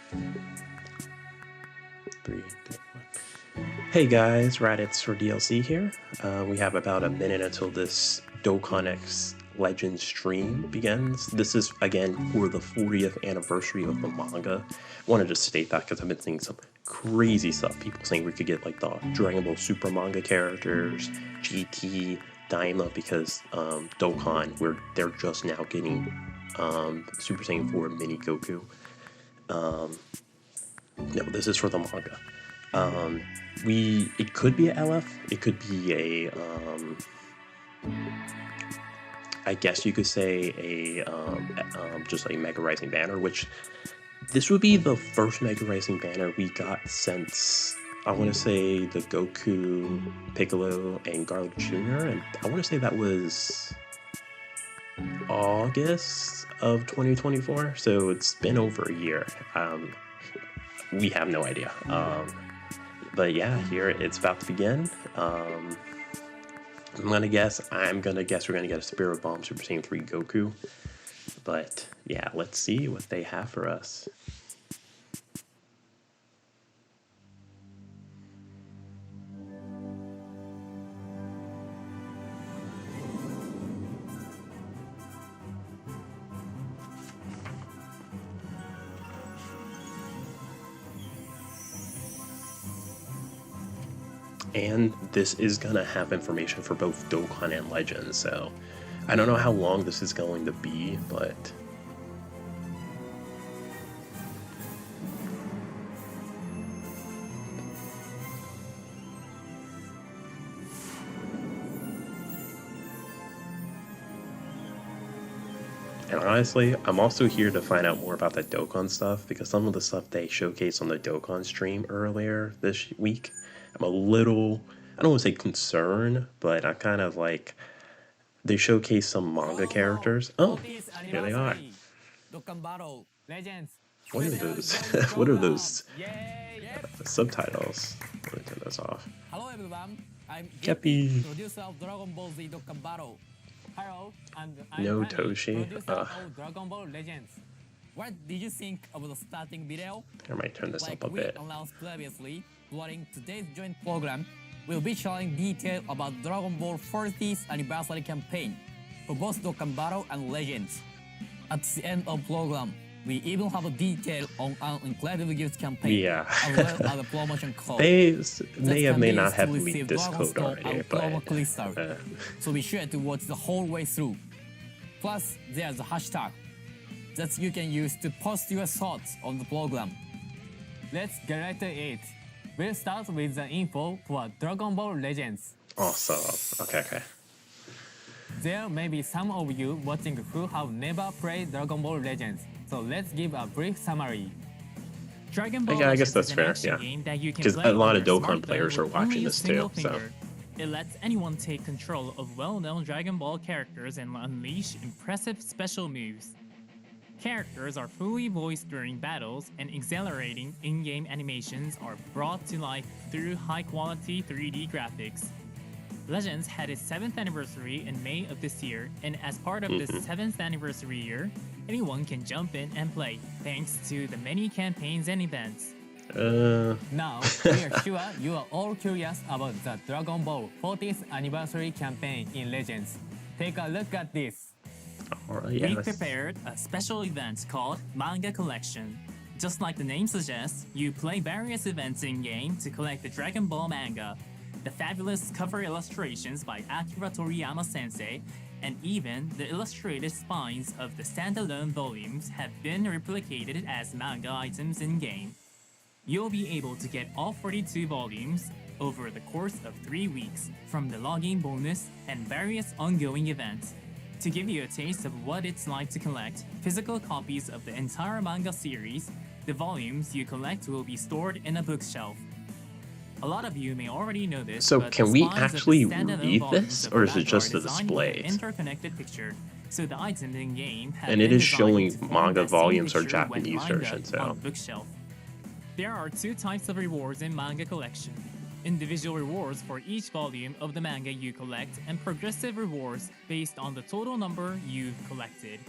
3, 2, 1. Hey guys, Raditz for DLC here. We have about a minute until this Dokkan X Legends stream begins. This is, again, for the 40th anniversary of the manga. I wanted to state that because I've been seeing some crazy stuff. People saying we could get like the Dragon Ball Super manga characters, GT, Daima, because Dokkan, they're just now getting Super Saiyan 4 Mini Goku. No, this is for the manga. It could be a LF, it could be a, I guess you could say a, just like Mega Rising Banner, which this would be the first Mega Rising Banner we got since, I want to say, the Goku, Piccolo, and Garlic Jr., and I want to say that was August of 2024, so it's been over a year. We have no idea. But yeah, here it's about to begin. I'm gonna guess we're gonna get a Spirit Bomb Super Saiyan 3 Goku. But yeah, let's see what they have for us. And this is gonna have information for both Dokkan and Legends, so I don't know how long this is going to be, but and honestly, I'm also here to find out more about the Dokkan stuff, because some of the stuff they showcased on the Dokkan stream earlier this week, I'm a little, I don't want to say concerned, but I'm kind of like, they showcased some manga characters. Oh, here they are. What are those? What are those subtitles? Let me turn this off. Hello everyone, I'm Kepi. producer of Dragon Ball Z Dokkan Battle. Hello, and I'm No Rani, Toshi. producer of Dragon Ball Legends. What did you think of the starting video? I might turn this Like up a we bit. announced previously, during today's joint program, we'll be sharing detail about Dragon Ball 40th anniversary campaign for both Dokkan Battle and Legends. At the end of program, we even have a detail on an incredible gift campaign, Yeah. as well as a promotion code. They may have may not Just have to leaked receive this Dragon code Stone already, and promo but crystal. So be sure to watch the whole way through. Plus, there's a hashtag that you can use to post your thoughts on the program. Let's get right to it. We'll start with the info for Dragon Ball Legends. awesome. Okay. There may be some of you watching who have never played Dragon Ball Legends, so let's give a brief summary. Dragon Ball Yeah, I guess Legends that's is an fair, action yeah. game that you can 'Cause play a lot on of your Dokkan smartphone players are with only watching a this single too, so. finger. It lets anyone take control of well-known Dragon Ball characters and unleash impressive special moves. Characters are fully voiced during battles, and exhilarating in-game animations are brought to life through high-quality 3D graphics. Legends had its 7th anniversary in May of this year, and as part of this 7th anniversary year, anyone can jump in and play, thanks to the many campaigns and events. Now, we are sure you are all curious about the Dragon Ball 40th anniversary campaign in Legends. Take a look at this. Alright, We yeah. prepared a special event called Manga Collection. Just like the name suggests, you play various events in-game to collect the Dragon Ball manga, the fabulous cover illustrations by Akira Toriyama sensei, and even the illustrated spines of the standalone volumes have been replicated as manga items in-game. You'll be able to get all 42 volumes over the course of 3 weeks from the login bonus and various ongoing events. To give you a taste of what it's like to collect physical copies of the entire manga series, the volumes you collect will be stored in a bookshelf. A lot of you may already know this, So but can the we spines of the actually standalone read volumes this, of or the is it manga just are the designed with an displays? interconnected picture, so the items in game have And it been is designed showing to form manga that same volumes or picture when Japanese lined up version, on so. the bookshelf. There are 2 types of rewards in Manga Collection. Individual rewards for each volume of the manga you collect, and progressive rewards based on the total number you've collected.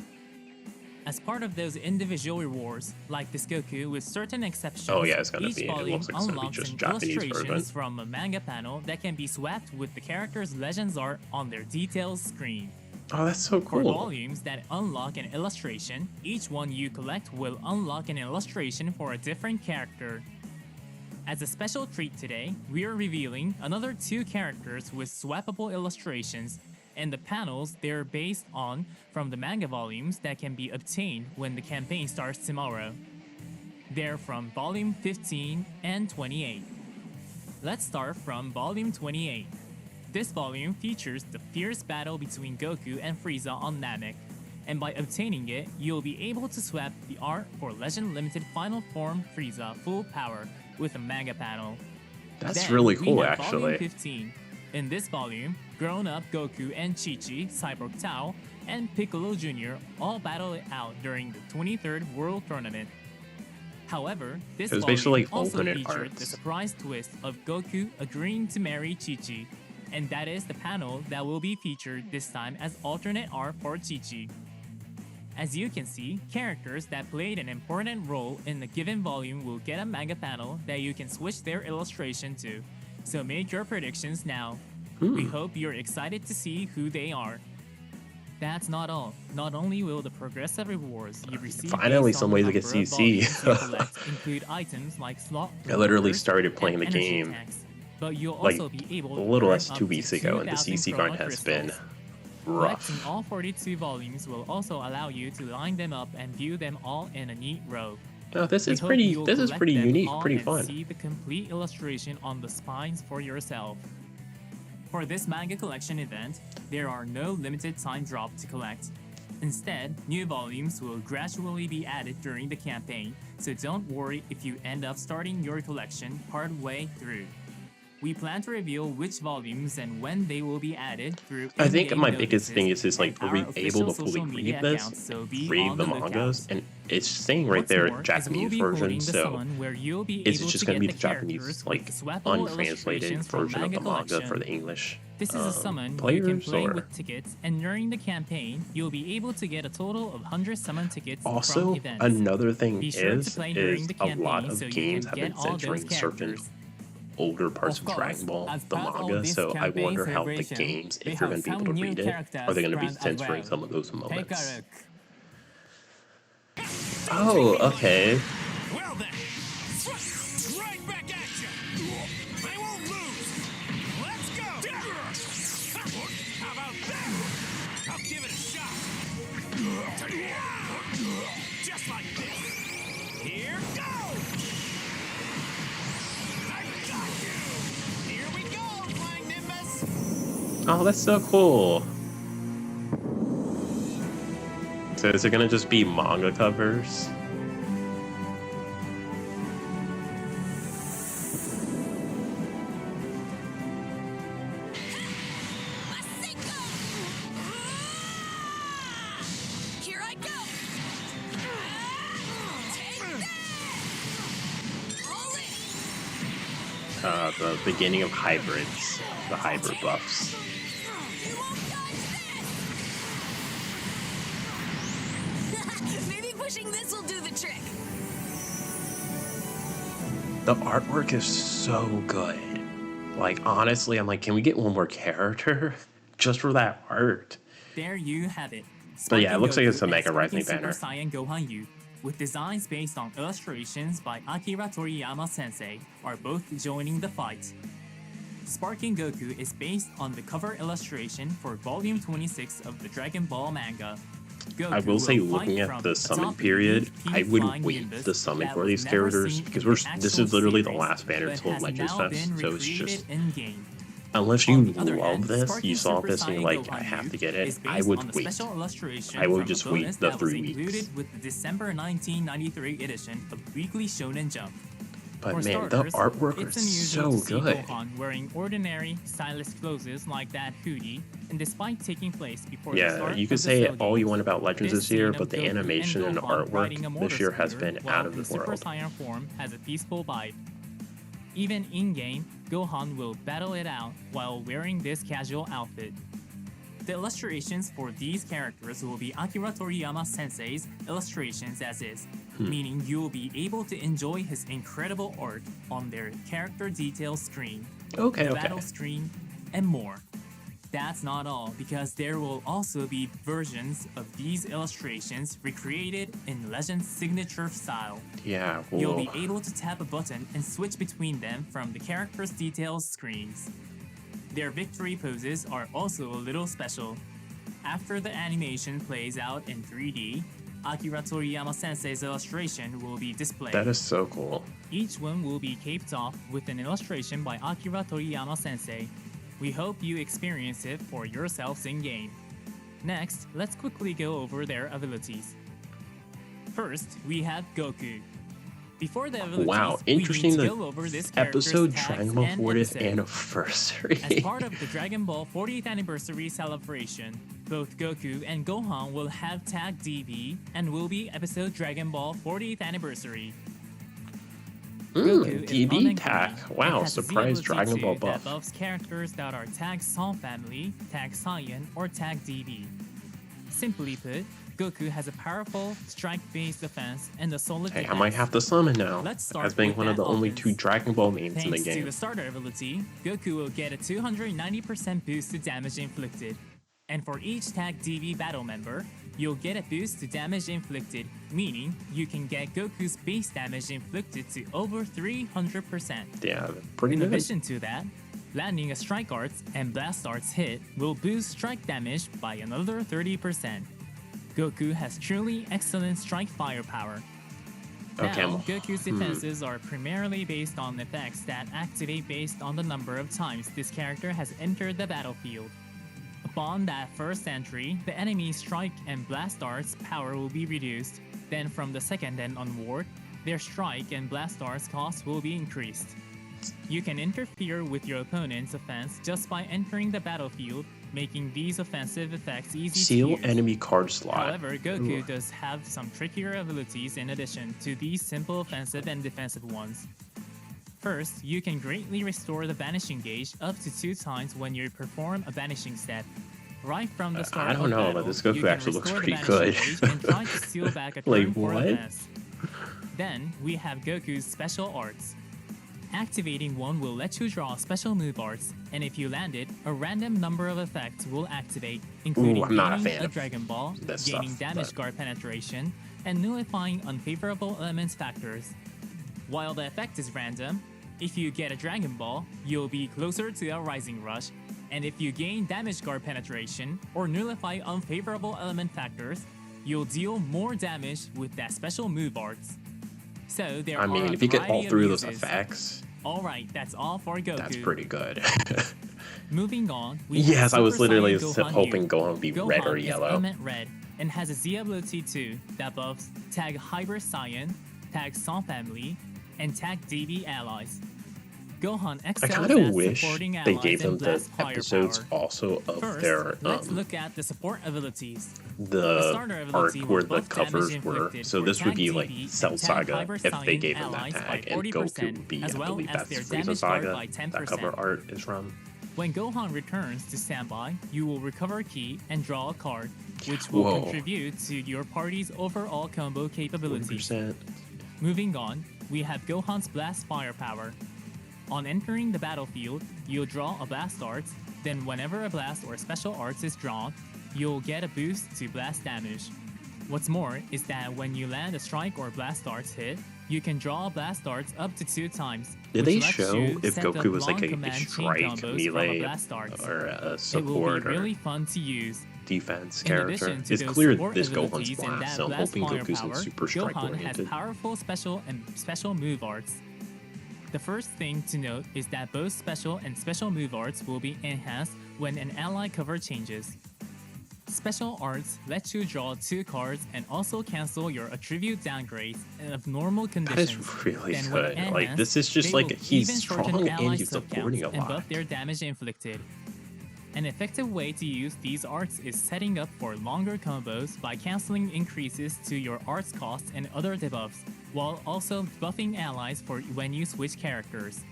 As part of those individual rewards, like this Goku with certain exceptions, Oh yeah, it's gonna each be. It volume looks like it's gonna be unlocks just an Japanese illustrations version. from a manga panel that can be swapped with the character's legends art on their details screen. Oh, that's so For cool. volumes that unlock an illustration, each one you collect will unlock an illustration for a different character. As a special treat today, we are revealing another 2 characters with swappable illustrations and the panels they're based on from the manga volumes that can be obtained when the campaign starts tomorrow. They're from volume 15 and 28. Let's start from volume 28. This volume features the fierce battle between Goku and Frieza on Namek, and by obtaining it, you'll be able to swap the art for Legend Limited Final Form Frieza Full Power with a manga panel. That's Then really we cool, have Volume actually. 15. In this volume, grown-up Goku and Chi-Chi, Cyborg Tao, and Piccolo Jr. all battle it out during the 23rd World Tournament. However, this It was volume basically like also alternate featured the arts. surprise twist of Goku agreeing to marry Chi-Chi, and that is the panel that will be featured this time as alternate art for Chi-Chi. As you can see, characters that played an important role in the given volume will get a manga panel that you can switch their illustration to, so make your predictions now. We hope you're excited to see who they are. That's not all. Not only will the progressive rewards you receive Finally, based some on ways the to get number of CC. volumes you collect include items like slot I literally revolvers started playing and the energy game tanks, but you'll like also be able a to little earn less up 2 to weeks ago, and the 2,000 CC chrono grind has been crystals. rough. Collecting all 42 volumes will also allow you to line them up and view them all in a neat row. No, this We is hope pretty. you'll This is collect pretty them unique, all pretty and fun. see the complete illustration on the spines for yourself. For this manga collection event, there are no limited time drop to collect. Instead, new volumes will gradually be added during the campaign, so don't worry if you end up starting your collection partway through. We plan to reveal which volumes and when they will be added through I think in-game my biggest thing notices is like, and are we our able official to fully social media read this? accounts, so be Read on the the lookout. mangas, and it's saying right What's there more, is Japanese we'll be version, holding the so summon where you'll be it's able just to going to get be the the characters Japanese, with like the swappable untranslated illustrations from version of manga the manga for collection. the English This is a summon you players, can play or with tickets, and during the campaign, you'll be able to get a total of 100 summon tickets from also events. another thing Be sure to is play during the a lot campaign of so you games can have get been all those censoring certain characters. older parts Of of Dragon course, Ball, as the part of manga, this so I campaign wonder how the celebration, games, we if they're have going to be able some to new read it, characters are they going to be planned as censoring well. some of those Take a moments? look. Oh, okay. Well then, right back at you. I won't lose. Let's go. How about that? I'll give it a shot. Just like this. Here goes. I got you. Here we go, Flying Nimbus. Oh, that's so cool. So is it going to just be manga covers? Here I go! Take that! Roll it! The beginning of hybrids, the hybrid buffs. You won't dodge this! Maybe pushing this will do the trick. The artwork is so good. Like, honestly, I'm like, can we get one more character? Just for that art. There you have it. But yeah, it Sparking looks like it's a Goku and Mega Sparking Rising Super banner. Saiyan Gohan U, with designs based on illustrations by Akira Toriyama Sensei, are both joining the fight. Sparking Goku is based on the cover illustration for Volume 26 of the Dragon Ball manga. Goku I will say, will fight looking at from the summon atop a period, unique pink I would flying wait nimbus to summon that for was these never characters seen because in we're the this actual is literally the series, last banner but until has Legends now Fest, been so it's recreated just in-game. unless On you the other love hand, this, Sparking you saw Super this and you're Saiyan like, Gohan I have U to get is it. based I would on a wait. special illustration I would from just a wait bonus the that 3 was weeks. included with the December 1993 edition of Weekly Shonen Jump. But For man, starters, the artwork it's is unusual so to see good. Gohan wearing ordinary, stylish clothes like that hoodie, and despite taking place before the Yeah, start you of could the say Cell all you games, want about Legends this this year, scene of but the Goku animation and Gohan riding a artwork motor this year has scooter been while out of in this Super world. Saiyan form has a peaceful vibe. Even in-game, Gohan will battle it out while wearing this casual outfit. The illustrations for these characters will be Akira Toriyama sensei's illustrations as is, meaning you will be able to enjoy his incredible art on their character detail screen, Okay, battle okay. screen, and more. That's not all, because there will also be versions of these illustrations recreated in Legend's signature style. Yeah, You'll cool. be able to tap a button and switch between them from the character's details screens. Their victory poses are also a little special. After the animation plays out in 3D, Akira Toriyama sensei's illustration will be displayed. That is so cool. Each one will be capped off with an illustration by Akira Toriyama sensei. We hope you experience it for yourselves in-game. Next, let's quickly go over their abilities. First, we have Goku. Before the abilities, Wow, we need interesting. to The go over this character's episode tags Dragon Ball and 40th episode. anniversary. As part of the Dragon Ball 40th anniversary celebration, both Goku and Gohan will have tag DB and will be episode Dragon Ball 40th anniversary. Goku is DB uncommon tag. and Wow, has the surprise ability Dragon Ball that buff. buffs characters that are tag Son family, tag Saiyan, or tag DB. Simply put, Goku has a powerful strike-based defense and a solid Hey, I defense. might have to summon now, Let's start as being with one of that the only offense. 2 Dragon Ball mains in the Thanks to game. the starter ability, Goku will get a 290% boost to damage inflicted. And for each tag DB battle member, you'll get a boost to damage inflicted, meaning you can get Goku's base damage inflicted to over 300%. Yeah, pretty In good. addition to that, landing a Strike Arts and Blast Arts hit will boost strike damage by another 30%. Goku has truly excellent strike firepower. Okay, Now, Goku's defenses are primarily based on effects that activate based on the number of times this character has entered the battlefield. Upon that first entry, the enemy's strike and blast arts power will be reduced. Then from the second and onward, their strike and blast arts cost will be increased. You can interfere with your opponent's offense just by entering the battlefield, making these offensive effects easy Seal to use. enemy card slot. However, Goku Ooh. does have some trickier abilities in addition to these simple offensive and defensive ones. First, you can greatly restore the banishing gauge up to 2 times when you perform a banishing step. Right from the start I don't of know, but battle, this Goku you can actually looks restore the pretty banishing good. gauge and try to steal back a Like, turn for what? advance. Then, we have Goku's special arts. Activating one will let you draw special move arts, and if you land it, a random number of effects will activate, including I'm not a gaining fan of Dragon Ball, this gaining stuff, damage but- guard penetration, and nullifying unfavorable elements factors. While the effect is random, if you get a Dragon Ball, you'll be closer to a Rising Rush, and if you gain damage guard penetration or nullify unfavorable element factors, you'll deal more damage with that special move arts. So there I are mean, a if you get all variety of 3 of those uses. effects, Alright, that's all for Goku. that's pretty good. Moving on, we Yes, have I was Super literally Saiyan Gohan hoping here. Gohan would be red or Gohan is yellow. element red and has a Z ability too that buffs tag Hybrid Saiyan, tag Son family, and tag DB allies. Gohan I excels kind of at wish supporting they allies gave them and the blast episodes firepower. also of First, their let's look at the support abilities. the starter arc ability where will the buff damage covers were. inflicted So for this would tag be like DB and Cell tag Saga Hybrid if they Saiyan gave them that allies by tag, and 40%, Goku would be, as I well believe as that's their Frieza damage guard Saga. by That cover 10%. art is from. When Gohan returns to standby, you will recover ki and draw a card, which will Whoa. contribute to your party's overall combo capabilities. 40%. Moving on, we have Gohan's Blast Firepower. On entering the battlefield, you'll draw a Blast Art, then whenever a Blast or Special Arts is drawn, you'll get a boost to blast damage. What's more is that when you land a Strike or Blast Arts hit, you can draw Blast Arts up to 2 times. Did which they lets show you if set up Goku was like long a command chain strike, combos from a melee, Blast Arts. or a It will support be really or fun to use. defense In character? addition to It's those clear support this Gohan's abilities and blast, that so I'm blast hoping Goku's like firepower, super strike Gohan has oriented. powerful special and special move arts. The first thing to note is that both special and special move arts will be enhanced when an ally cover changes. Special arts let you draw 2 cards and also cancel your attribute downgrades of normal That conditions. is really Then when good. Like enhanced, this is just they like will he's even shorten strong ally and he's subcounts supporting a and lot. buff their damage inflicted. An effective way to use these arts is setting up for longer combos by canceling increases to your arts costs and other debuffs, while also buffing allies for when you switch characters.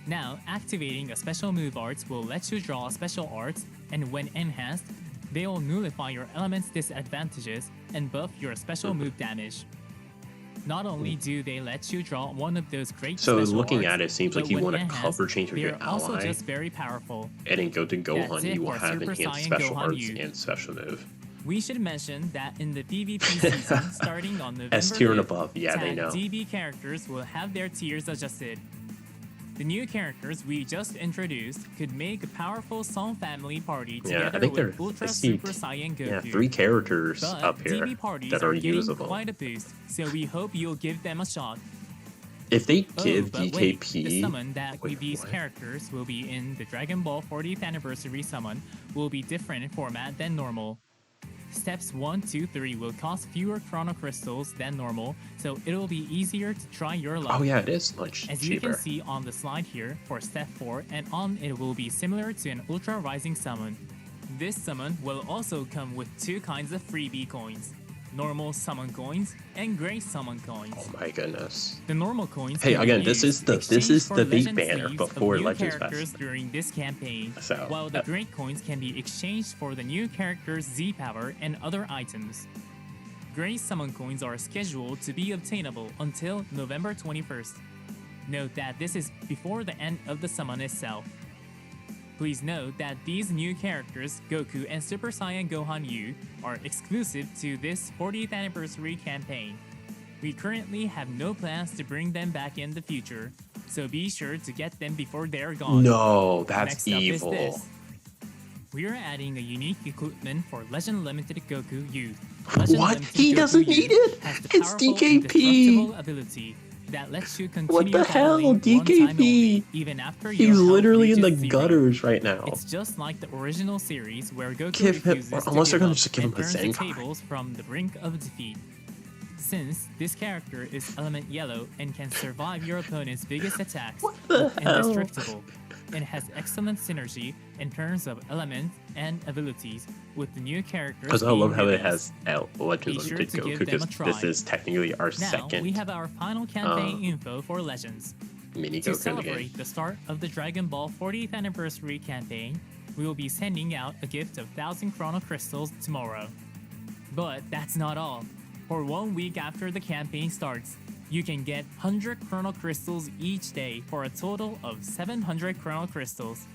Now, activating a special move arts will let you draw special arts and when enhanced, they will nullify your element's disadvantages and buff your special move damage. Not only do they let you draw one of those great So special looking arts, at it, seems but like you when want to enhanced, cover change with your they're also ally, just very powerful. and then go to That's Gohan, it you will for have Super enhanced Saiyan special Gohan arts U. and special move. We should mention that in the PvP season starting on November S tier and 5th, above, yeah, they tag know. DB characters will have their tiers adjusted. The new characters we just introduced could make a powerful Song family party Yeah, I together think with I Ultra see, Super Saiyan Goku. yeah, 3 characters But up here DB parties that are getting usable. quite a boost, so we hope you'll give them a shot. If they give But wait, DKP, the summon that wait, these what? characters will be in the Dragon Ball 40th Anniversary summon will be different in format than normal. Steps 1, 2, 3 will cost fewer Chrono Crystals than normal, so it'll be easier to try your luck. Oh yeah, it is much As you can cheaper. see on the slide here, for step 4 and on it will be similar to an Ultra Rising summon. This summon will also come with 2 kinds of freebie coins. Normal summon coins and Great summon coins. Oh my goodness. The normal coins. Hey, can be again, this used is to the- this exchange is for the big legend banner sleeves of before new Legends characters Fest. during this campaign. So, while the great coins can be exchanged for the new character's Z power and other items. Great summon coins are scheduled to be obtainable until November 21st. Note that this is before the end of the summon itself. Please note that these new characters, Goku and Super Saiyan Gohan U, are exclusive to this 40th anniversary campaign. We currently have no plans to bring them back in the future, so be sure to get them before they're gone. No, that's Next up evil. is this. We are adding a unique equipment for Legend Limited Goku Youth. Legend What? Limited He Goku doesn't Youth need it! has the It's powerful DKP! indestructible ability that lets you continue What the hell, battling one time DKP? only, even after your He's health literally in the reaches 0. gutters right now. It's just like the original series where Goku Give him- refuses or to unless they're give gonna up just give and him a turns the Zenkai. tables from the brink of defeat. Since this character is element yellow and can survive your opponent's biggest attacks the with hell? indestructible, and has excellent synergy in terms of elements and abilities with the new characters. Because I love being how it released. has Legend Be sure Limited to Goku, give them because a try. this is technically our Now second we have our final campaign info for Legends. mini To Goku in the game. celebrate the start of the Dragon Ball 40th Anniversary campaign, we will be sending out a gift of 1,000 Chrono Crystals tomorrow. But that's not all. For 1 week after the campaign starts, you can get 100 Chrono Crystals each day for a total of 700 Chrono Crystals.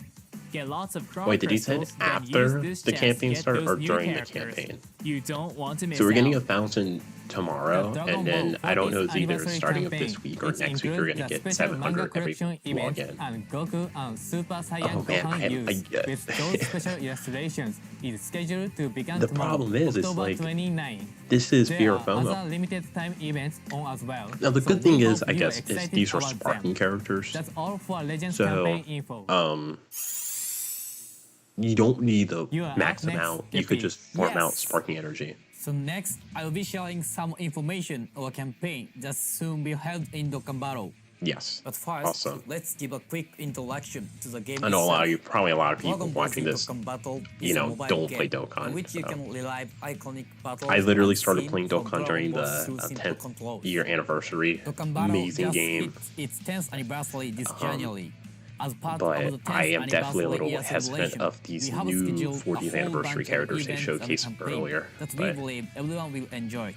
Get lots of Chrono Wait, did he say Crystals, then after use this the chance to campaign get start those or new during the characters. campaign? You don't want to miss So we're getting out. 1,000 tomorrow, The Dragon and then Ball I don't know if 40th it's either anniversary starting of campaign, this week or which next week we're includes gonna the get special manga 700 every collection event login. and Goku and Super Saiyan Oh, man, Gohan I- use with those special illustrations is scheduled to begin The tomorrow, problem is, it's October like, 29. This is There Fear are other FOMO. limited time events on as well. Now the so good thing we is, hope I you guess, is excited these are about Spartan them. characters. That's all for Legends So, campaign info. You don't need the You are max up next, amount. You could Dippy. just farm out Yes. sparking energy. So next, I will be sharing some information on a campaign that soon be held in Dokkan Battle. Yes. But first, Awesome. let's give a quick introduction to the game I know itself. probably a lot of people Dragon Ball watching Z this. Dokkan Battle you is a know, mobile don't game play Dokkan, in which you so. can relive iconic battles. I literally and started scenes playing from Dokkan Dragon during Ball the through simple 10th controls. year anniversary. Dokkan Battle Amazing just game. hit its 10th anniversary this January. As part But of the 10th I am definitely a little anniversary year hesitant celebration, of these we have new scheduled a 40th whole anniversary bunch of characters they events and showcased campaigns earlier. that we But believe everyone will enjoy.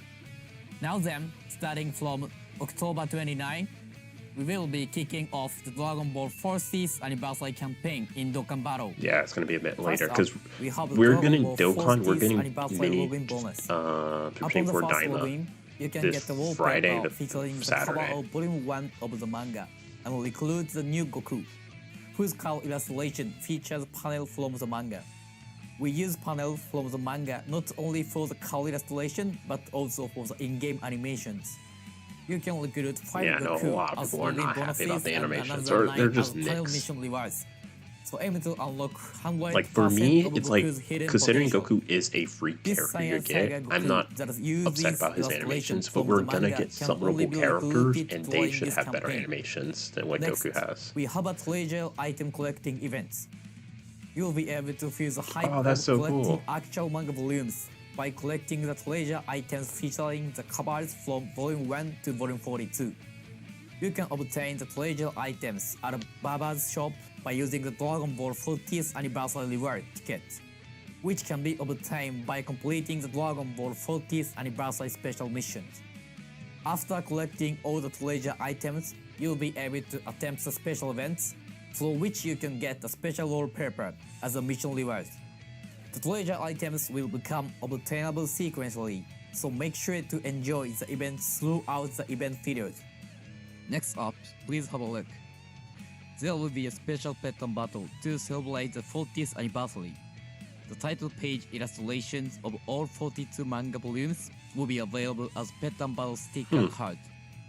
Now then, starting from October 29, we will be kicking off the Dragon Ball 40th anniversary campaign in Dokkan Battle. yeah, it's going to be a bit later First because up, we have the we're Dragon getting Ball Dokkan, we're 40th getting anniversary mini login bonus. Super Upon Saiyan the 4 first Daima. login, you can this get the wallpaper Friday to featuring the Saturday. cover of Volume 1 of the manga and will include the new Goku, whose cover illustration features panel from the manga. We use panel from the manga not only for the cover illustration but also for the in-game animations. You can recruit 5 Yeah, I know a Goku lot of as people are login not happy bonuses about the and animations, another or they're 9 just as panel nits. mission rewards. So aim to unlock 100% Like for me, of it's like Goku's hidden considering potential. Goku is a free This character you Saiyan Saga get. Goku I'm not that uses upset about his illustrations animations, but from we're the gonna manga get can some only notable be characters, recruited and they during should this have better campaign. animations than what Next, Goku has. we have a treasure item collecting events. You'll be able to feel the hype Oh, that's of so collecting cool. actual manga volumes by collecting the treasure items featuring the covers from Volume 1 to Volume 42. You can obtain the treasure items at Baba's shop by using the Dragon Ball 40th Anniversary Reward ticket. which can be obtained by completing the Dragon Ball 40th Anniversary Special missions. After collecting all the treasure items, you'll be able to attempt the special events, through which you can get a special wallpaper as a mission reward. The treasure items will become obtainable sequentially, so make sure to enjoy the events throughout the event period. Next up, please have a look. There will be a special Pet-on battle to celebrate the 40th anniversary. The title page illustrations of all 42 manga volumes will be available as Pet-on battle sticker card.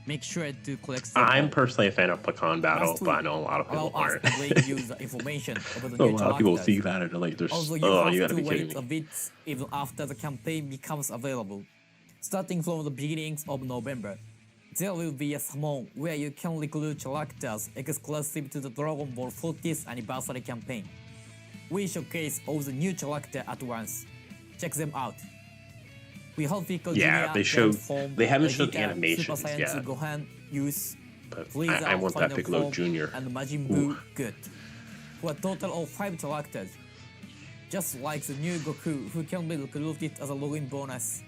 Make sure to collect them I'm all. personally a fan of Pecan Battle, Last but I week, know a lot of people allow us aren't. to bring you the information about the A new lot of people characters. think about it and like, Although you oh, have you gotta to be kidding wait me. a bit even after the campaign becomes available. Starting from the beginnings of November, there will be a summon where you can recruit characters exclusive to the Dragon Ball 40th Anniversary campaign. We showcase all the new characters at once. Check them out. We have Pico Yeah, Jr. they haven't showed Vegeta, animations Super Saiyan yet. Gohan, Use, But Frieza, I want that Final Piccolo Form, Jr. and Majin Buu Good, for a total of 5 characters. Just like the new Goku, who can be recruited as a login bonus.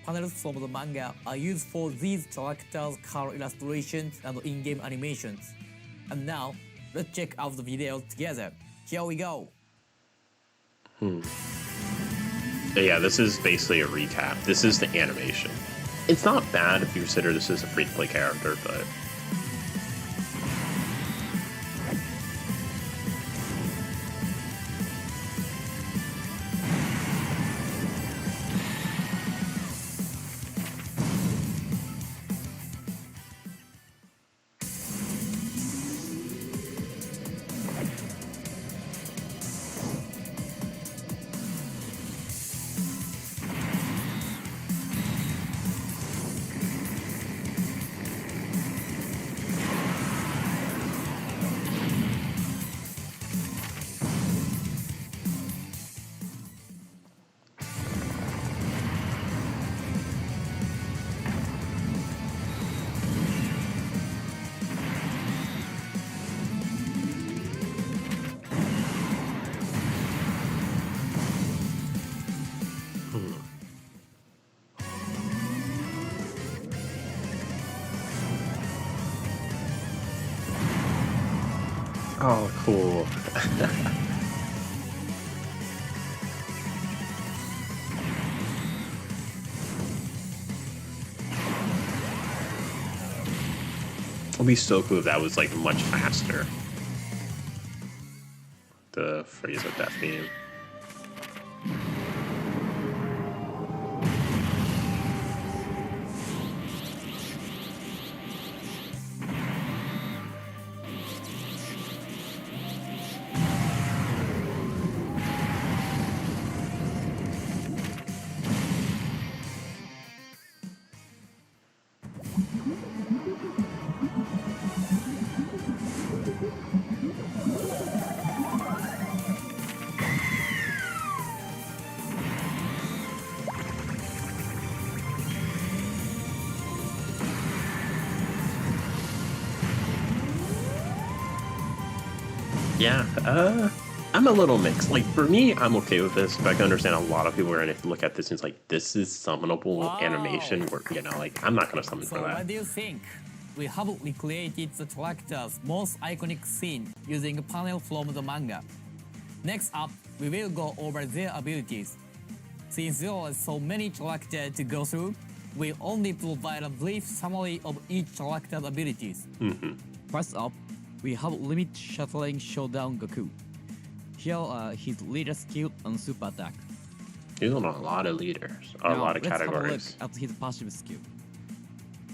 Panels from the manga are used for these characters' color illustrations and in-game animations. And now, let's check out the video together. Here we go! Yeah, this is basically a recap. This is the animation. It's not bad if you consider this is a free-to-play character, but... Oh, cool. It'd be so cool if that was like much faster. The Frieza Death Beam. Yeah, I'm a little mixed. Like, for me, I'm okay with this, but I can understand a lot of people are going to look at this and it's like, this is summonable animation where, you know, like, I'm not going to summon So for what that. do you think? We have recreated the character's most iconic scene using a panel from the manga. Next up, we will go over their abilities. Since there are so many characters to go through, we'll only provide a brief summary of each character's abilities. First up, we have Limit Shattering Showdown Goku. Here are his leader skill and super attack. He's on a lot of leaders, a lot of let's categories. have a look at his passive skill.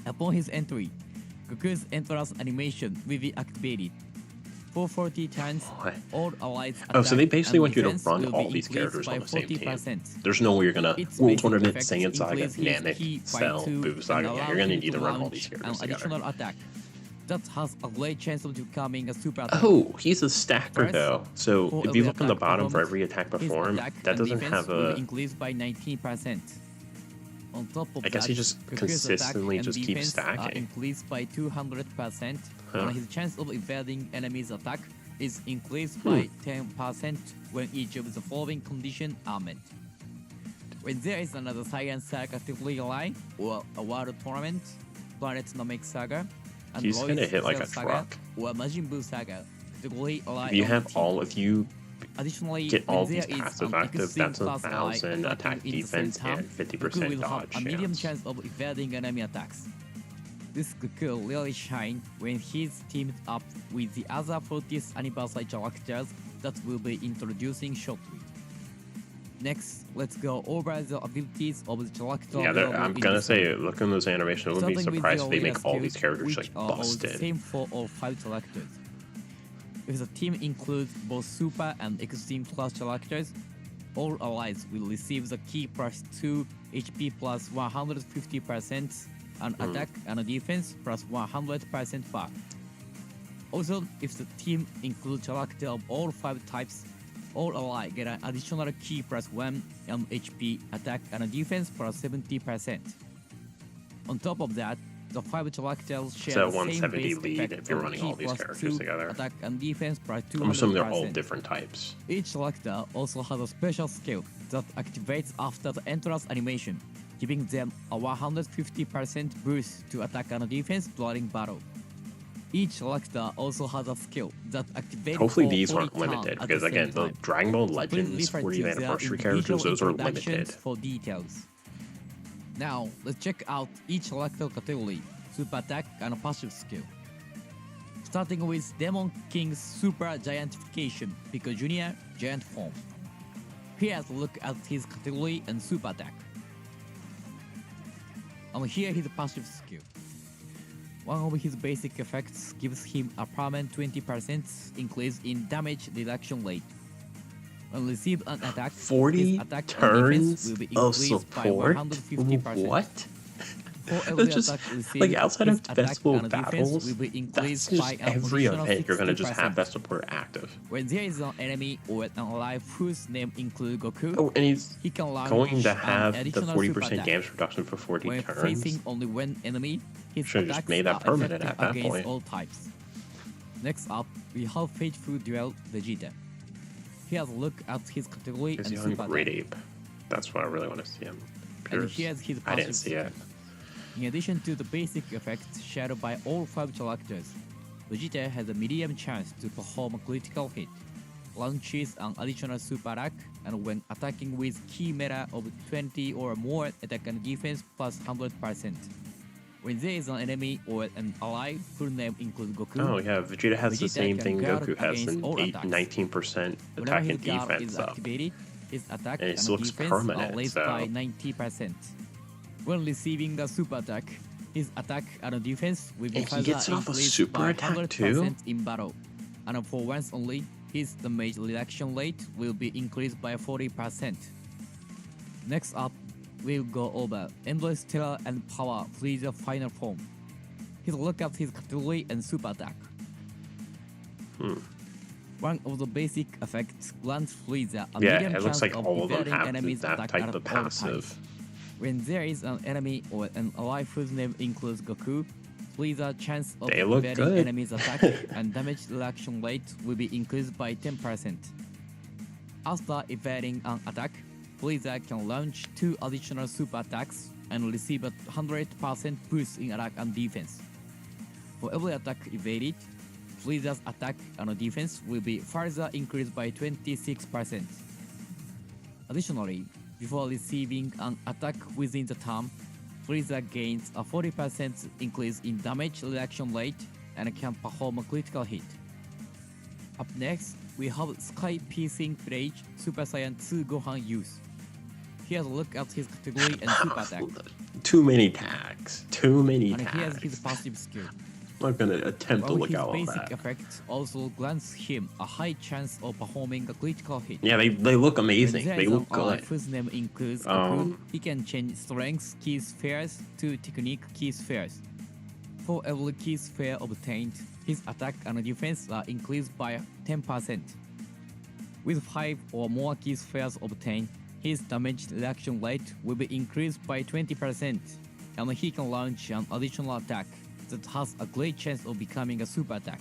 Upon his entry, Goku's entrance animation will be activated. 440 times, What? all allies Oh, so they attack basically and want you to defense run will all be these increased characters by on the same team. 40%. There's no way you're gonna Its World basic Tournament, effects Saiyan Saga, increase his Namek, ki by Cell, 2 Boo and Saga. Yeah, allow you're gonna him need to run all launch these an characters together. additional attack that has a great chance of becoming a super attack. Oh, he's a stacker First, though. So for if you every look on the attack bottom for performed, every attack his performed, attack that and doesn't defense have will a. be increased by 19%. On top of I guess that, he just Goku's consistently attack and just keeps defense are stacking. increased by 200%, Huh. and his chance of evading enemies' attack is increased by 10% when each of the following conditions are met. When there is another Science Saga category line or a World Tournament, Planetonomic Saga, and He's gonna Roy's hit like a Cell Saga truck. or Majin Buu Saga category ally If you on have the team. all, if you Additionally, get when all there these is passive an active, extreme that's class ally 1,000 attacking attack in the defense same time, and Goku 50% will have dodge a medium chance. chance of evading enemy attacks. This Goku really shines when he's teamed up with the other 40th anniversary characters that we'll be introducing shortly. Next, let's go over the abilities of the character. Yeah, I'm in gonna this say, video. look in those animations. I wouldn't be Starting with surprised the if they arena make all these skills, characters which like are all the busted. same for all 5 characters. If the team includes both super and extreme class characters, all allies will receive the key plus 2 HP plus 150% and attack and defense plus 100% bar. Also, if the team includes character of all 5 types, all allies get an additional key plus 1 and HP, attack and defense plus 70%. On top of that, the 5 characters share So the same 170 base lead effect if you're of running key all these plus characters 2, together. attack and defense plus 200%. I'm assuming they're all different types. Each character also has a special skill that activates after the entrance animation, giving them a 150% boost to attack and defense during battle. Each character also has a skill that activates Hopefully for these 40 aren't limited, turns at because the again, same the time. Dragon Ball Please Legends refer to 40th their anniversary individual characters, those are introductions limited. for details. Now, let's check out each character category, super attack and passive skill. Starting with Demon King's Super Giantification, Pico Jr. Giant Form. Here's a look at his category and super attack. And here his passive skill. One of his basic effects gives him a permanent 20% increase in damage reduction rate. When receive an attack, 40 his attack and defense turns will be of increased by support? 150%. What? For every That's just attack received, like outside his of attack festival and defense battles. will be That's increased just by an every additional event you're gonna just have 60%. that support active. When there is an enemy or an ally whose name includes Goku, Oh, and he's he can launch going to an have the additional 40% super attack. damage reduction for 40 When turns. facing only one enemy, his Should've just attacks made that are permanent effective at that against point. all types. Next up, we have Faithful Duel Vegeta. Here's a look at his category He's and young super Great attack. Ape. That's what I really want to see him. And Pierce. here's his I didn't passive see it. In addition to the basic effects shared by all 5 characters, Vegeta has a medium chance to perform a critical hit, launches an additional super attack, and when attacking with key meta of 20 or more, attack and defense plus 100%. When there is an enemy or an ally whose name includes Goku, Oh yeah, Vegeta has the Vegeta same can thing guard Goku has, against an all 8, attacks. 19% whenever attack his and guard defense is up. activated, his attack And and it looks defense permanent, are raised so- by 90%. When receiving the super attack, his attack and defense will be And he further gets off a increased super by attack 100% too? in battle, and for once only, his damage reduction rate will be increased by 40%. Next up, we'll go over Endless Terror and Power Freezer Final Form. Here's a look at his category and super attack. One of the basic effects grants Freezer a Yeah, medium it chance looks like of all of them evading have enemies' that attack type at of all passive. times. When there is an enemy or an ally whose name includes Goku, Freezer's chance of They look evading good. enemies' attack and damage reduction rate will be increased by 10%. After evading an attack, Freezer can launch 2 additional super attacks and receive a 100% boost in attack and defense. For every attack evaded, Freezer's attack and defense will be further increased by 26%. Additionally, before receiving an attack within the turn, Freezer gains a 40% increase in damage reduction rate and can perform a critical hit. Up next, we have Sky Piercing Rage Super Saiyan 2 Gohan Youth. Here's a look at his category and super attack. Too many tags. Too many And here's his tags. passive skill. I'm not gonna attempt to While look his at all basic that. effect also grants him a high chance of performing a critical hit. Yeah, they look amazing. When there They is look an ally good. whose name includes Goku, Um, he can change strength key spheres to technique key spheres. For every key sphere obtained, his attack and defense are increased by 10%. With 5 or more key spheres obtained, his damage reduction rate will be increased by 20%, and he can launch an additional attack that has a great chance of becoming a super attack.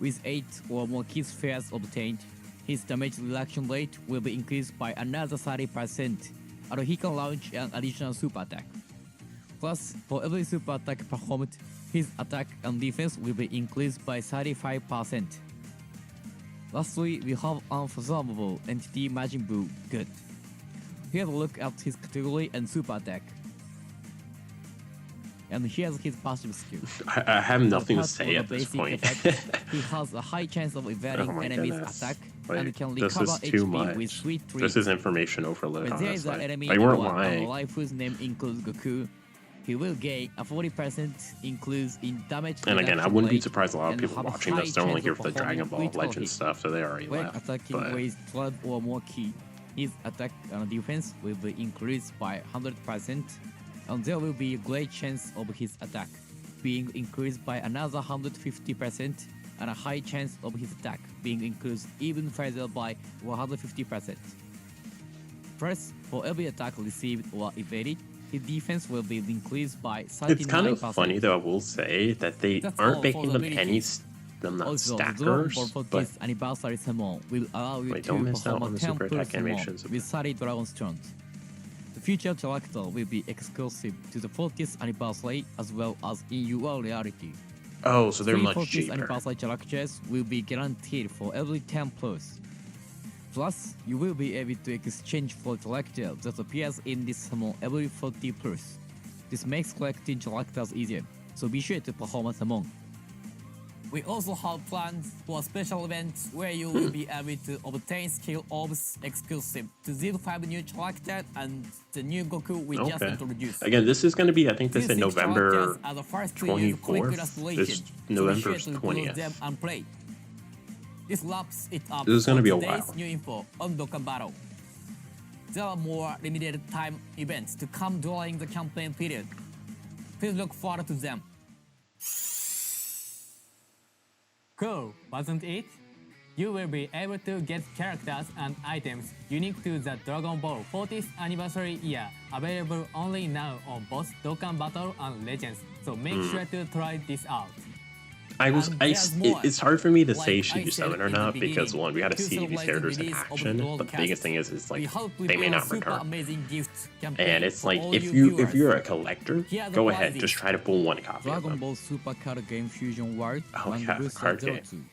With 8 or more key spheres obtained, his damage reduction rate will be increased by another 30%, and he can launch an additional super attack. Plus, for every super attack performed, his attack and defense will be increased by 35%. Lastly, we have unfathomable entity Majin Buu. Good. Here's a look at his category and super attack. And here's his passive skill. I have nothing to Apart say from at the this basic point. effect, he has a high chance of evading Oh my enemies' goodness. attack Like, and can this recover is too HP with much. sweet This treats. is information overload, When there is an honestly. enemy They in weren't war and a lying. life whose name includes Goku, he will gain a 40% increase in damage. And again, I reduction wouldn't be rate surprised a lot of and people have a watching high this don't only chance here of for the Dragon performing Ball critical Legend hit. stuff, so they already When left. attacking But with 12 or more key, his attack and defense will be increased by 100%, and there will be a great chance of his attack being increased by another 150%, and a high chance of his attack being increased even further by 150%. First, for every attack received or evaded, his defense will be increased by 39%. it's kind of funny, though, I will say, that they That's aren't all making for them the any, abilities. not Also, the Dragon stackers, Ball but 40th anniversary summon will allow you Wait, to don't miss out perform on a the super 10 attack animations. with 30 Dragon Stones. The future character will be exclusive to the 40th anniversary as well as in your reality. oh, so they're 3 much 40th cheaper. anniversary characters will be guaranteed for every 10 plus. Plus, you will be able to exchange for character that appears in this summon every 40 plus. This makes collecting characters easier, so be sure to perform a summon. We also have plans for special events where you will be able to obtain skill orbs exclusive to these 5 new characters and the new Goku we just Okay. introduced. Again, this is going to be, I think they These said 6 November characters are the first to use quick 24th. illustration, This so November be sure to close 20th. them and play. This wraps it up This is gonna for be a today's while. new info on Dokkan Battle. There are more limited time events to come during the campaign period. Please look forward to them. Cool, wasn't it? You will be able to get characters and items unique to the Dragon Ball 40th anniversary year, available only now on both Dokkan Battle and Legends, so make sure to try this out. It's hard for me to say Like should I you said summon or in the not because beginning, one, we got to to see these celebrate characters the in release of action. the But the biggest thing is We like hope they may prepare a not super return. amazing gift campaign And it's for like all if you viewers. you're a collector, Here are the go ahead, prizes. just try to pull one copy of Dragon them. Ball Super Card Game Fusion World Oh, and yeah, Booster card Zero game. 2.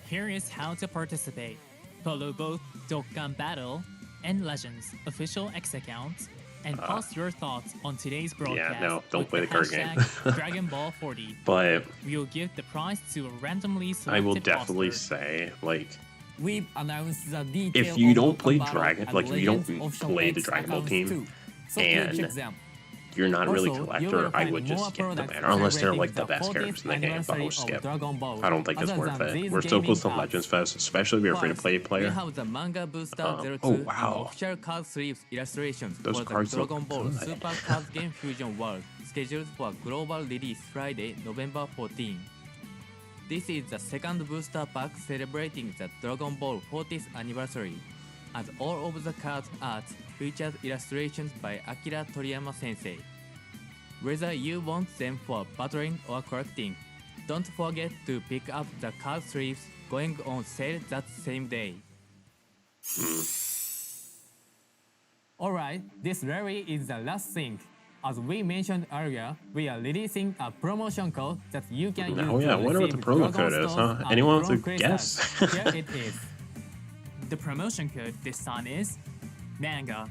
Here is how to participate. Follow both Dokkan Battle and Legends official X accounts and post your thoughts on today's broadcast. no, don't with play the card hashtag game. Dragon Ball 40. But We'll give the prize to a randomly selected I will definitely poster. say, like, We've announced the details if you of don't Dokkan play Battle Dragon, and like if you don't Legends official play the X Dragon Ball accounts team, too. So and please check them. you're not really a Also, you collector, will I find would more just skip the products banner unless they're celebrating like the the best 40th characters in the game. But anniversary we'll of skip. Dragon Ball. I don't think it's Other worth than it. these We're still gaming close to apps. Legends Fest, especially if you're a free to play We player. have the Manga Booster 02 oh, and wow. official card sleeves illustrations Those for the cards look Dragon Ball good. Super Card Game Fusion World, scheduled for global release Friday, November 14. This is the second booster pack celebrating the Dragon Ball 40th anniversary, and all of the card art features illustrations by Akira Toriyama sensei. Whether you want them for battling or collecting, don't forget to pick up the card sleeves going on sale that same day. Alright, this really is the last thing. As we mentioned earlier, we are releasing a promotion code that you can use Oh yeah, I to wonder what the receive promo Dragon code is, Stones huh? and Anyone want to Chrome guess? Crystals. Here it is. The promotion code this time is manga.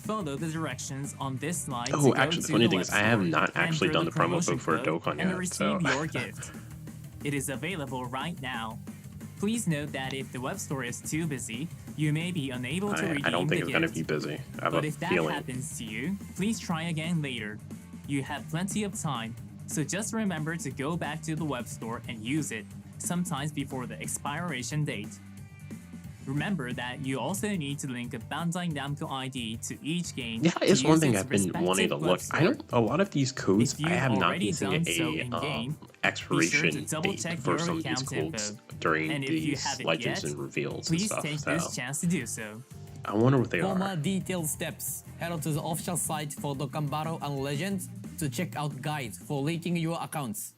Follow the directions on this slide. Oh, to go actually, the to funny the thing is I have webstore, not actually enter done the promo promotion code for code, Dokkan and yet, receive so- your gift. It is available right now. Please note that if the web store is too busy, you may be unable to redeem I don't think the it's going to gift. be busy. I have But a if that feeling. happens to you, please try again later. You have plenty of time, so just remember to go back to the web store and use it, sometimes before the expiration date. Remember that you also need to link a Bandai Namco ID to each game. Yeah, to it's one use thing its I've been wanting to respective look. web I store. don't. A lot of these codes, If you've I have not already been seeing done so a in-game, expiration double date check for your some of these account codes info. during And if you these haven't legends yet, and reveals and Please stuff. take So this chance to do so. I wonder what they For more are. detailed steps, head on to the official site for Dokkan Battle and Legends to check out guides for linking your accounts.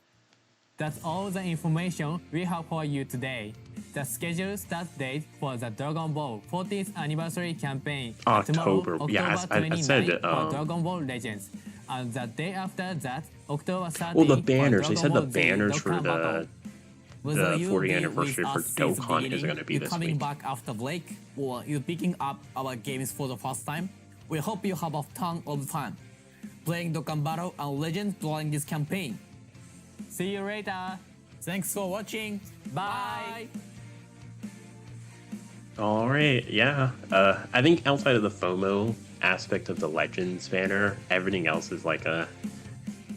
That's all the information we have for you today. The scheduled start date for the Dragon Ball 40th anniversary campaign October. tomorrow, Yeah, October I 29th said, for Dragon Ball Legends, and the day after that, October 30th well, the for banners. They Dragon said the Ball Z banners for Dokkan Battle. Whether the you'll 40th be anniversary with for us since the Dokkan is beginning, going to be you're this coming week. back after break, or you're picking up our games for the first time, we hope you have a ton of fun playing Dokkan Battle and Legends during this campaign. See you later. Thanks for watching. Bye. All right, yeah. I think outside of the FOMO aspect of the Legends banner, everything else is like a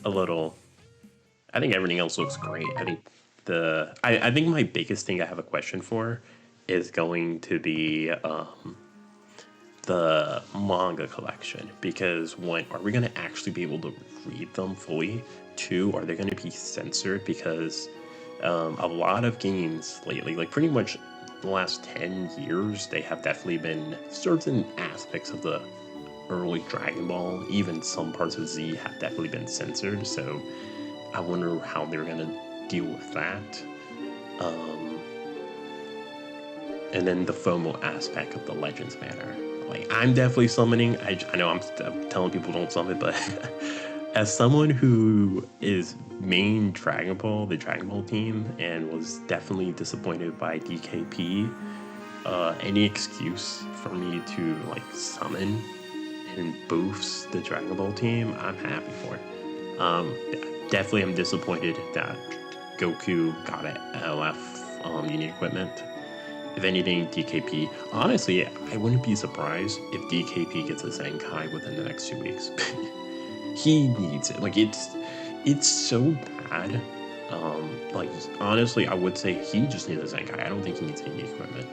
little. I think everything else looks great. I think I think my biggest thing I have a question for is going to be the manga collection, because one, are we going to actually be able to read them fully? Two, are they going to be censored? Because a lot of games lately, like pretty much the last 10 years, they have definitely been certain aspects of the early Dragon Ball, even some parts of Z have definitely been censored. So I wonder how they're going to deal with that. And then the FOMO aspect of the Legends banner. Like, I'm definitely summoning. I know I'm telling people don't summon, but as someone who is main Dragon Ball, the Dragon Ball team, and was definitely disappointed by DKP, any excuse for me to like summon and boost the Dragon Ball team, I'm happy for. Definitely I'm disappointed that Goku got an LF unique equipment. If anything, DKP, honestly, I wouldn't be surprised if DKP gets a Zenkai within the next 2 weeks. He needs it. Like, it's so bad. Like, honestly, I would say he just needs a Zenkai. I don't think he needs any equipment.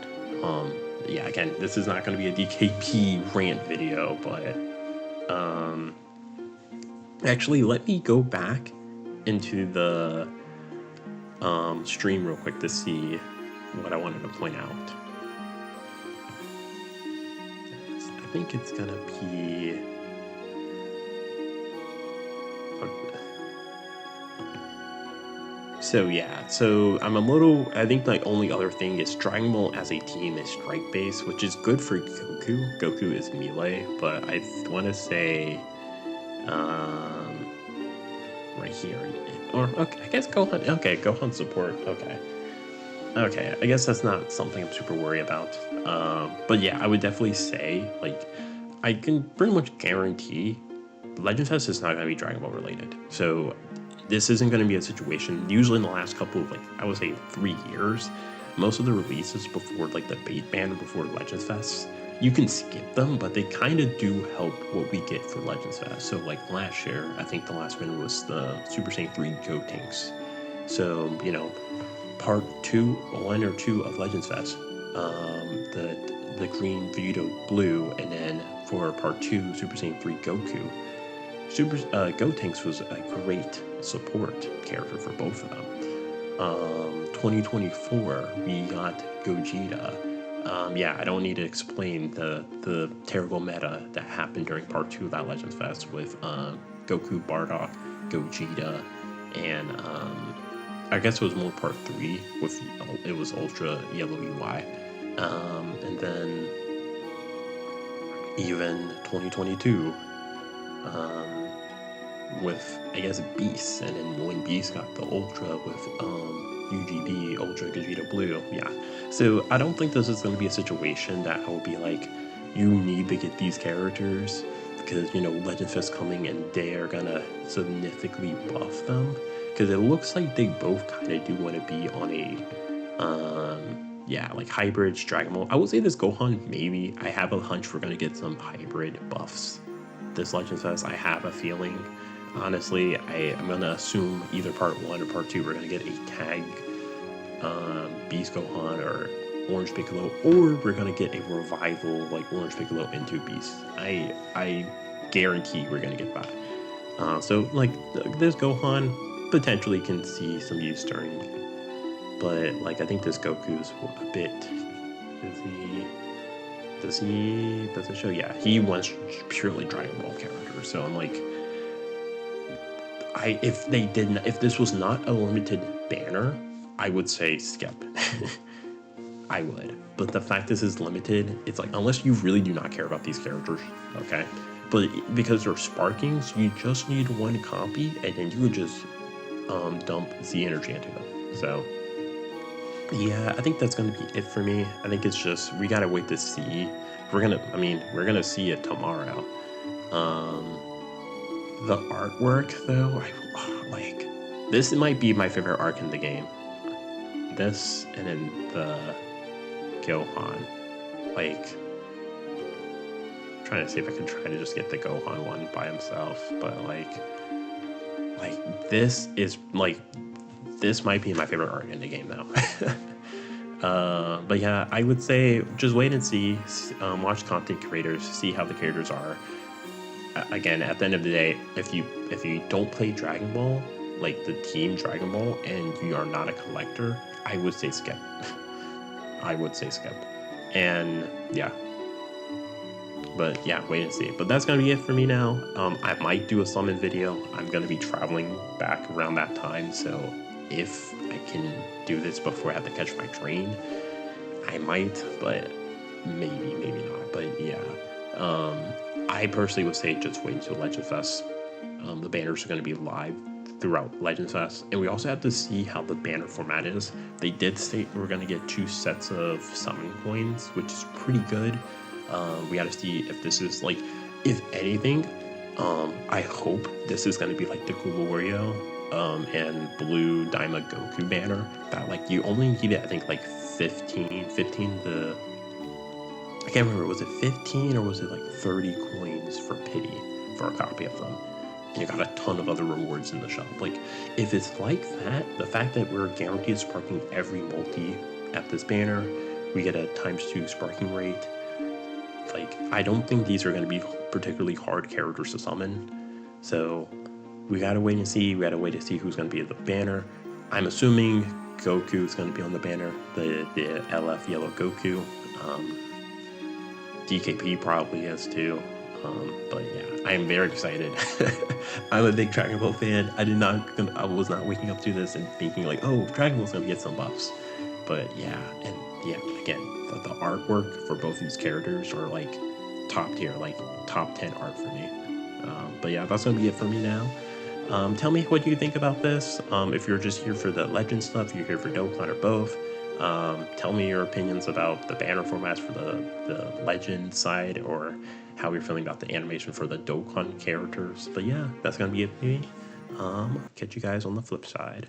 Yeah, again, this is not going to be a DKP rant video, but actually, let me go back into the stream real quick to see what I wanted to point out. I think it's gonna be. So yeah, so I'm a little. I think the only other thing is Dragon Ball as a team is strike base, which is good for Goku. Goku is melee, but I want to say, right here, or okay, I guess Gohan. Okay, Gohan support. Okay, I guess that's not something I'm super worried about. But yeah, I would definitely say, like, I can pretty much guarantee Legends Fest is not going to be Dragon Ball related. So this isn't going to be a situation, usually in the last couple of, like, I would say 3 years, most of the releases before, like, the bait ban or before Legends Fest, you can skip them, but they kind of do help what we get for Legends Fest. So, like, last year, I think the last one was the Super Saiyan 3 Gotenks. So, you know, part 1 or 2 of Legends Fest, the green Vegito blue, and then for part 2 Super Saiyan 3 Goku, Gotenks was a great support character for both of them. 2024 we got Gogeta. Yeah, I don't need to explain the terrible meta that happened during part 2 of that Legends Fest with Goku, Bardock, Gogeta, and I guess it was more part 3 with it was Ultra Yellow UI, and then even 2022 with I guess Beast, and then when Beast got the Ultra with UGB Ultra Gogeta Blue, yeah. So I don't think this is going to be a situation that I will be like, you need to get these characters because, you know, Legend Fest coming and they are gonna significantly buff them. Because it looks like they both kind of do want to be on a, yeah, like hybrid Dragon Ball. I would say this Gohan, maybe. I have a hunch we're going to get some hybrid buffs this Legends Fest. I have a feeling. Honestly, I'm going to assume either part 1 or part 2, we're going to get a tag Beast Gohan or Orange Piccolo, or we're going to get a revival like Orange Piccolo into Beast. I guarantee we're going to get that. So, like, this Gohan potentially can see some use during, but like I think this Goku is a bit. Does it show? Yeah, he wants purely Dragon Ball character. So I'm like, if this was not a limited banner, I would say skip. I would. But the fact this is limited, it's like, unless you really do not care about these characters, okay? But because they're sparkings, you just need one copy, and then you would just dump Z energy into them. So yeah, I think that's gonna be it for me. I think it's just, we gotta wait to see. We're gonna see it tomorrow. The artwork though, like, this might be my favorite arc in the game. This, and then the Gohan. Like, I'm trying to see if I can try to just get the Gohan one by himself, but like this is like, this might be my favorite arc in the game though. But yeah, I would say just wait and see. Watch content creators, see how the characters are. Again, at the end of the day, if you don't play Dragon Ball, like the team Dragon Ball, and you are not a collector, I would say skip. I would say skip. And yeah. But yeah, wait and see. But that's gonna be it for me now. I might do a summon video. I'm gonna be traveling back around that time, so if I can do this before I have to catch my train, I might, but maybe not. But yeah, I personally would say just wait until Legends Fest. The banners are going to be live throughout Legends Fest, and we also have to see how the banner format is. They did state we're going to get 2 sets of summon coins, which is pretty good. We got to see if this is like, if anything, I hope this is going to be like the Wario and Blue Daima Goku banner, that like you only need it, I think like 15 to, I can't remember, was it 15 or was it like 30 coins for pity for a copy of them? And you got a ton of other rewards in the shop. Like, if it's like that, the fact that we're guaranteed sparking every multi at this banner, we get a ×2 sparking rate. Like, I don't think these are going to be particularly hard characters to summon. So we gotta wait and see. We gotta wait to see who's gonna be at the banner. I'm assuming Goku is gonna be on the banner, the LF Yellow Goku. DKP probably is too. But yeah, I am very excited. I'm a big Dragon Ball fan. I was not waking up to this and thinking like, oh, Dragon Ball's gonna get some buffs. But yeah, and yeah, again, the artwork for both these characters are like top tier, like top 10 art for me. But yeah, that's gonna be it for me now. Tell me what you think about this. If you're just here for the legend stuff, you're here for Dokkan or both. Tell me your opinions about the banner formats for the legend side, or how you're feeling about the animation for the Dokkan characters. But yeah, that's gonna be it for me. Catch you guys on the flip side.